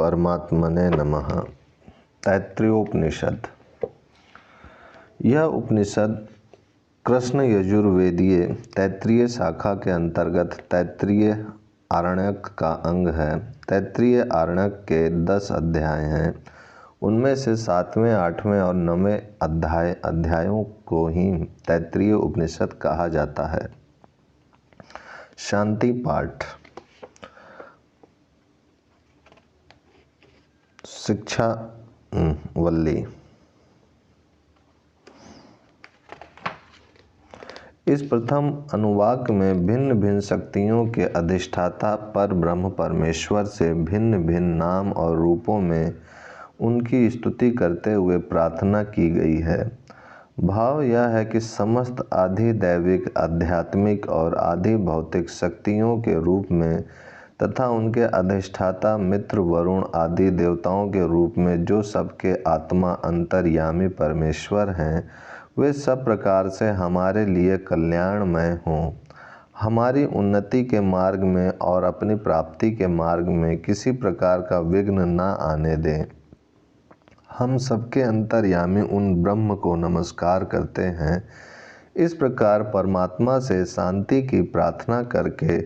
परमात्मने नमः। तैत्तिरीयोपनिषद। यह उपनिषद कृष्ण यजुर्वेदीय तैत्तिरीय शाखा के अंतर्गत तैत्तिरीय आरण्यक का अंग है। तैत्तिरीय आरण्यक के 10 अध्याय हैं। उनमें से 7वें, 8वें और 9वें अध्यायों को ही तैत्तिरीय उपनिषद कहा जाता है। शांति पाठ। शिक्षा वल्ली। इस प्रथम अनुवाक में भिन्न भिन्न शक्तियों के अधिष्ठाता पर ब्रह्म परमेश्वर से भिन्न भिन्न नाम और रूपों में उनकी स्तुति करते हुए प्रार्थना की गई है। भाव यह है कि समस्त आधि दैविक, आध्यात्मिक और आधि भौतिक शक्तियों के रूप में तथा उनके अधिष्ठाता मित्र वरुण आदि देवताओं के रूप में जो सबके आत्मा अंतर्यामी परमेश्वर हैं, वे सब प्रकार से हमारे लिए कल्याणमय हों, हमारी उन्नति के मार्ग में और अपनी प्राप्ति के मार्ग में किसी प्रकार का विघ्न न आने दें। हम सबके अंतर्यामी उन ब्रह्म को नमस्कार करते हैं। इस प्रकार परमात्मा से शांति की प्रार्थना करके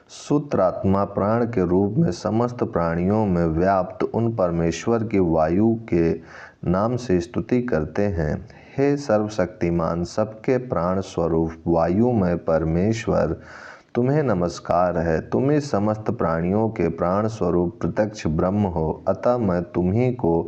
सूत्रात्मा प्राण के रूप में समस्त प्राणियों में व्याप्त उन परमेश्वर की वायु के नाम से स्तुति करते हैं। हे सर्वशक्तिमान, सबके प्राण स्वरूप वायुमय परमेश्वर, तुम्हें नमस्कार है। तुम ही समस्त प्राणियों के प्राण स्वरूप प्रत्यक्ष ब्रह्म हो, अतः मैं तुम्ही को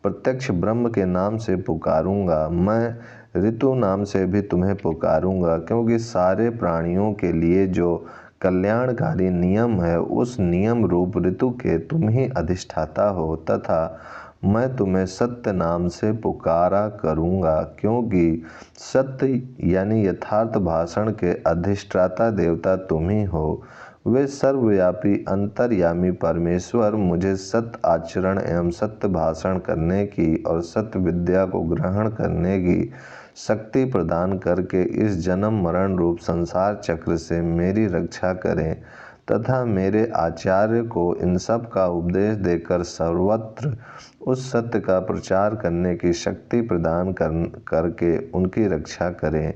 प्रत्यक्ष ब्रह्म के नाम से पुकारूंगा। मैं ऋतु नाम से भी तुम्हें पुकारूंगा, क्योंकि सारे प्राणियों के लिए जो कल्याणकारी नियम है, उस नियम रूप ऋतु के तुम ही अधिष्ठाता हो, तथा मैं तुम्हें सत्य नाम से पुकारा करूंगा, क्योंकि सत्य यानी यथार्थ भाषण के अधिष्ठाता देवता तुम ही हो। वे सर्वव्यापी अंतर्यामी परमेश्वर मुझे सत्य आचरण एवं सत्य भाषण करने की और सत्य विद्या को ग्रहण करने की शक्ति प्रदान करके इस जन्म मरण रूप संसार चक्र से मेरी रक्षा करें तथा मेरे आचार्य को इन सब का उपदेश देकर सर्वत्र उस सत्य का प्रचार करने की शक्ति प्रदान करके उनकी रक्षा करें।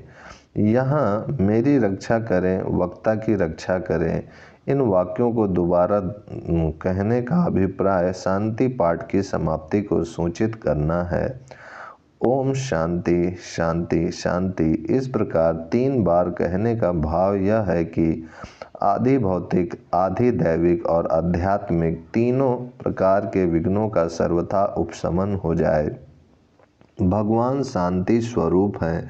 यहाँ मेरी रक्षा करें, वक्ता की रक्षा करें। इन वाक्यों को दोबारा कहने का अभिप्राय शांति पाठ की समाप्ति को सूचित करना है। ओम शांति शांति शांति। इस प्रकार 3 बार कहने का भाव यह है कि आधि भौतिक, आधि दैविक और आध्यात्मिक तीनों प्रकार के विघ्नों का सर्वथा उपशमन हो जाए। भगवान शांति स्वरूप हैं,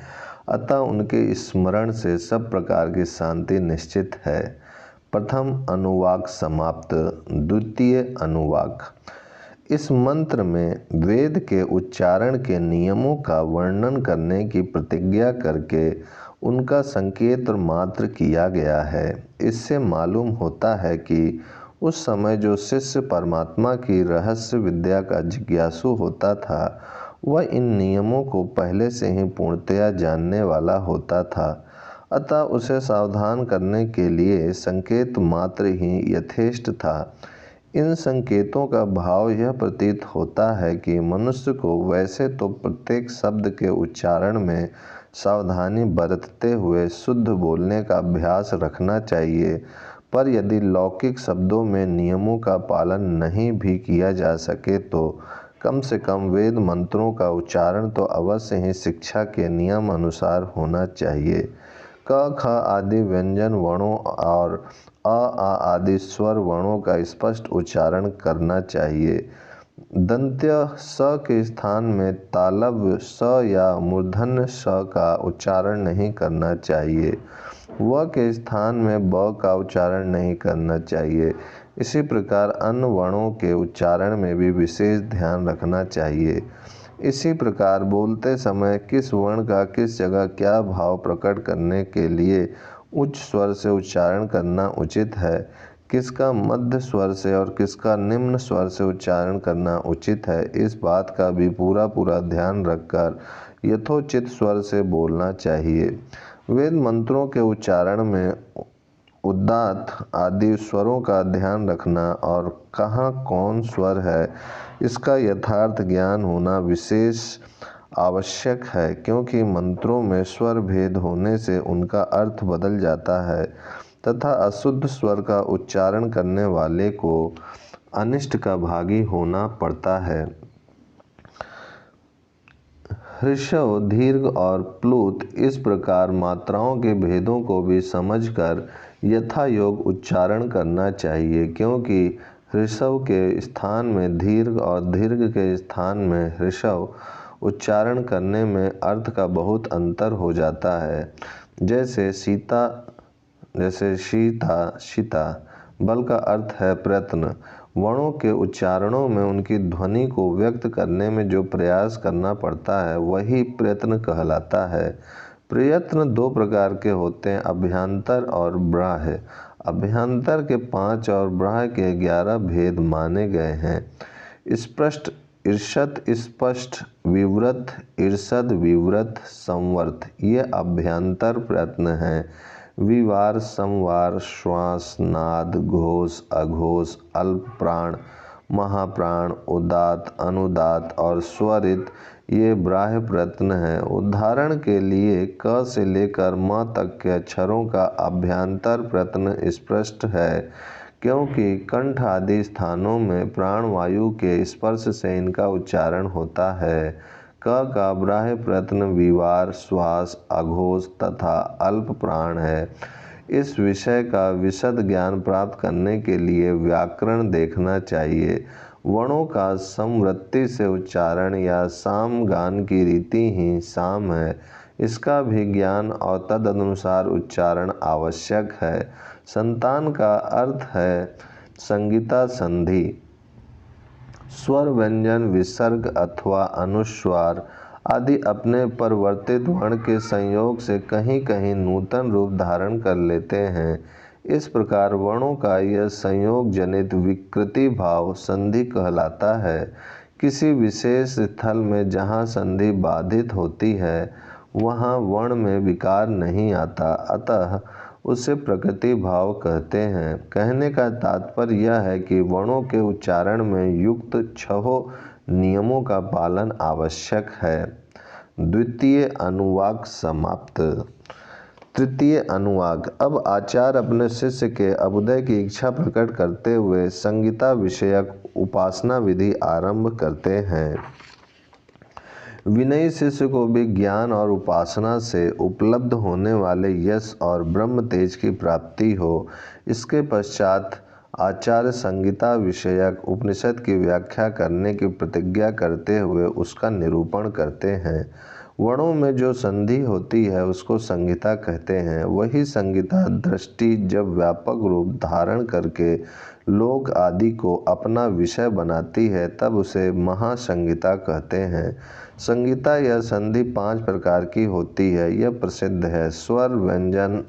अतः उनके स्मरण से सब प्रकार की शांति निश्चित है। प्रथम अनुवाक समाप्त। द्वितीय अनुवाक। इस मंत्र में वेद के उच्चारण के नियमों का वर्णन करने की प्रतिज्ञा करके उनका संकेत मात्र किया गया है। इससे मालूम होता है कि उस समय जो शिष्य परमात्मा की रहस्य विद्या का जिज्ञासु होता था, वह इन नियमों को पहले से ही पूर्णतया जानने वाला होता था, अतः उसे सावधान करने के लिए संकेत मात्र ही यथेष्ट था। इन संकेतों का भाव यह प्रतीत होता है कि मनुष्य को वैसे तो प्रत्येक शब्द के उच्चारण में सावधानी बरतते हुए शुद्ध बोलने का अभ्यास रखना चाहिए, पर यदि लौकिक शब्दों में नियमों का पालन नहीं भी किया जा सके तो कम से कम वेद मंत्रों का उच्चारण तो अवश्य ही शिक्षा के नियम अनुसार होना चाहिए। क, ख आदि व्यंजन वर्णों और अ, आ आदि स्वर वर्णों का स्पष्ट उच्चारण करना चाहिए। दंत्य स के स्थान में तालव्य स या मूर्धन्य स का उच्चारण नहीं करना चाहिए। व के स्थान में ब का उच्चारण नहीं करना चाहिए। इसी प्रकार अन्य वर्णों के उच्चारण में भी विशेष ध्यान रखना चाहिए। इसी प्रकार बोलते समय किस वर्ण का किस जगह क्या भाव प्रकट करने के लिए उच्च स्वर से उच्चारण करना उचित है, किसका मध्य स्वर से और किसका निम्न स्वर से उच्चारण करना उचित है, इस बात का भी पूरा ध्यान रखकर यथोचित स्वर से बोलना चाहिए। वेद मंत्रों के उच्चारण में उदात्त आदि स्वरों का ध्यान रखना और कहाँ कौन स्वर है इसका यथार्थ ज्ञान होना विशेष आवश्यक है, क्योंकि मंत्रों में स्वर भेद होने से उनका अर्थ बदल जाता है तथा अशुद्ध स्वर का उच्चारण करने वाले को अनिष्ट का भागी होना पड़ता है। ह्रस्व, दीर्घ और प्लुत इस प्रकार मात्राओं के भेदों को भी समझकर यथायोग उच्चारण करना चाहिए, क्योंकि ह्रस्व के स्थान में दीर्घ और दीर्घ के स्थान में ह्रस्व उच्चारण करने में अर्थ का बहुत अंतर हो जाता है। जैसे सीता बल का अर्थ है प्रयत्न। वर्णों के उच्चारणों में उनकी ध्वनि को व्यक्त करने में जो प्रयास करना पड़ता है वही प्रयत्न कहलाता है। प्रयत्न दो प्रकार के होते हैं, अभ्यंतर और बाह्य। अभ्यंतर के 5 और बाह्य के 11 भेद माने गए हैं। स्पष्ट, ईषत्, स्पष्ट, विवृत, ईषद्, विवृत, संवर्त ये अभ्यंतर प्रयत्न हैं। विवार, संवार, श्वास, नाद, घोष, अघोष, अल्प प्राण, महाप्राण, उदात्त, अनुदात्त और स्वरित ये बाह्य प्रयत्न हैं। उदाहरण के लिए क से लेकर म तक के अक्षरों का अभ्यंतर प्रयत्न स्पष्ट है, क्योंकि कंठ आदि स्थानों में प्राणवायु के स्पर्श से इनका उच्चारण होता है। क का बाह्य प्रयत्न विवार, श्वास, अघोष तथा अल्प प्राण है। इस विषय का विशद ज्ञान प्राप्त करने के लिए व्याकरण देखना चाहिए। वर्णों का समवृत्ति से उच्चारण या सामगान की रीति ही साम है, इसका भी ज्ञान और तदनुसार उच्चारण आवश्यक है। संतान का अर्थ है संगीता संधि। स्वर, व्यंजन, विसर्ग अथवा अनुस्वार आदि अपने परिवर्तित वर्ण के संयोग से कहीं कहीं नूतन रूप धारण कर लेते हैं। इस प्रकार वर्णों का यह संयोग जनित विकृति भाव संधि कहलाता है। किसी विशेष स्थल में जहाँ संधि बाधित होती है वहाँ वर्ण में विकार नहीं आता, अतः उसे प्रकृति भाव कहते हैं। कहने का तात्पर्य यह है कि वर्णों के उच्चारण में युक्त 6 नियमों का पालन आवश्यक है। द्वितीय अनुवाक समाप्त। तृतीय अनुवाक। अब आचार्य अपने शिष्य के अभ्युदय की इच्छा प्रकट करते हुए संगीता विषयक उपासना विधि आरंभ करते हैं। विनयी शिष्य को भी ज्ञान और उपासना से उपलब्ध होने वाले यश और ब्रह्म तेज की प्राप्ति हो। इसके पश्चात आचार्य संगीता विषयक उपनिषद की व्याख्या करने की प्रतिज्ञा करते हुए उसका निरूपण करते हैं। वर्णों में जो संधि होती है उसको संगीता कहते हैं। वही संगीता दृष्टि जब व्यापक रूप धारण करके लोक आदि को अपना विषय बनाती है तब उसे महासंगीता कहते हैं। संगीता या संधि 5 प्रकार की होती है, यह प्रसिद्ध है। स्वर, व्यंजन,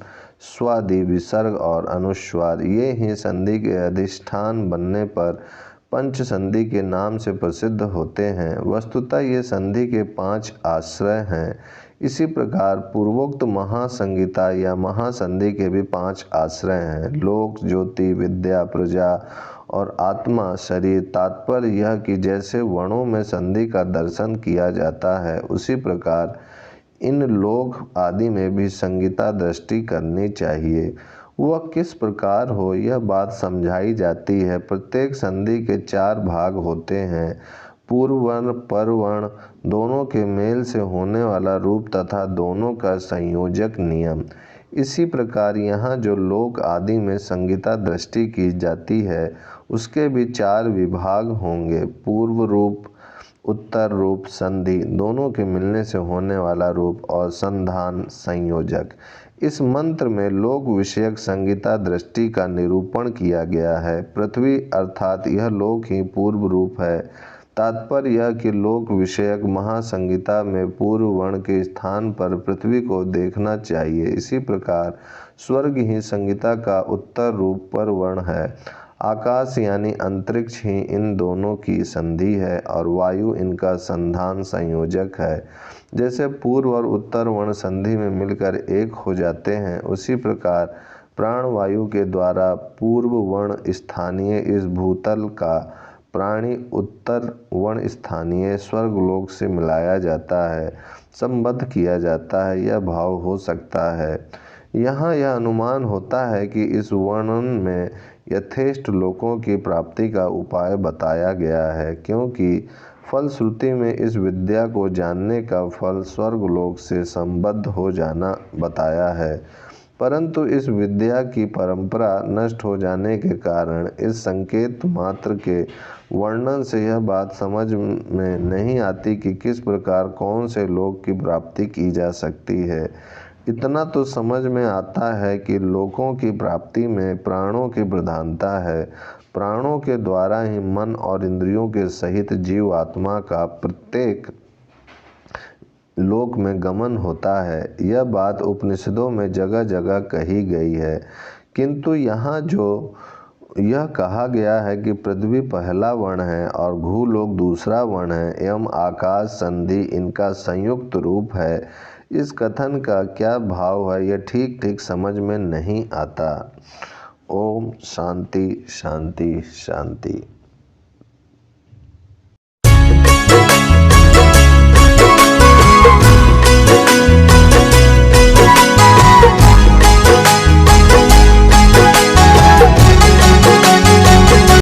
स्वादि, विसर्ग और अनुस्वार ये ही संधि के अधिष्ठान बनने पर पंच संधि के नाम से प्रसिद्ध होते हैं। वस्तुतः ये संधि के 5 आश्रय हैं। इसी प्रकार पूर्वोक्त महासंगीता या महासंधि के भी 5 आश्रय हैं। लोक, ज्योति, विद्या, प्रजा और आत्मा, शरीर। तात्पर्य यह कि जैसे वर्णों में संधि का दर्शन किया जाता है उसी प्रकार इन लोक आदि में भी संगीता दृष्टि करनी चाहिए। वह किस प्रकार हो यह बात समझाई जाती है। प्रत्येक संधि के 4 भाग होते हैं, पूर्व वर्ण, पर वर्ण, दोनों के मेल से होने वाला रूप तथा दोनों का संयोजक नियम। इसी प्रकार यहाँ जो लोक आदि में संगीता दृष्टि की जाती है उसके भी 4 विभाग होंगे, पूर्व रूप, उत्तर रूप, संधि दोनों के मिलने से होने वाला रूप और संधान, संयोजक। इस मंत्र में लोक विषयक संगीता दृष्टि का निरूपण किया गया है। पृथ्वी अर्थात यह लोक ही पूर्व रूप है। तात्पर्य यह कि लोक विषयक महासंगीता में पूर्व वर्ण के स्थान पर पृथ्वी को देखना चाहिए। इसी प्रकार स्वर्ग ही संगीता का उत्तर रूप पर वर्ण है। आकाश यानी अंतरिक्ष ही इन दोनों की संधि है और वायु इनका संधान, संयोजक है। जैसे पूर्व और उत्तर वर्ण संधि में मिलकर एक हो जाते हैं उसी प्रकार प्राणवायु के द्वारा पूर्व वर्ण स्थानीय इस भूतल का प्राणी उत्तर वर्ण स्थानीय स्वर्गलोक से मिलाया जाता है, संबद्ध किया जाता है, यह भाव हो सकता है। यहाँ यह अनुमान होता है कि इस वर्णन में यथेष्ट लोकों की प्राप्ति का उपाय बताया गया है, क्योंकि फलश्रुति में इस विद्या को जानने का फल स्वर्गलोक से संबद्ध हो जाना बताया है। परंतु इस विद्या की परंपरा नष्ट हो जाने के कारण इस संकेत मात्र के वर्णन से यह बात समझ में नहीं आती कि किस प्रकार कौन से लोक की प्राप्ति की जा सकती है। इतना तो समझ में आता है कि लोकों की प्राप्ति में प्राणों की प्रधानता है। प्राणों के द्वारा ही मन और इंद्रियों के सहित जीव आत्मा का प्रत्येक लोक में गमन होता है। यह बात उपनिषदों में जगह जगह कही गई है, किंतु यहाँ जो यह कहा गया है कि पृथ्वी पहला वर्ण है और भूलोक दूसरा वर्ण है एवं आकाश संधि इनका संयुक्त रूप है, इस कथन का क्या भाव है यह ठीक ठीक समझ में नहीं आता। ओम शांति शांति शांति।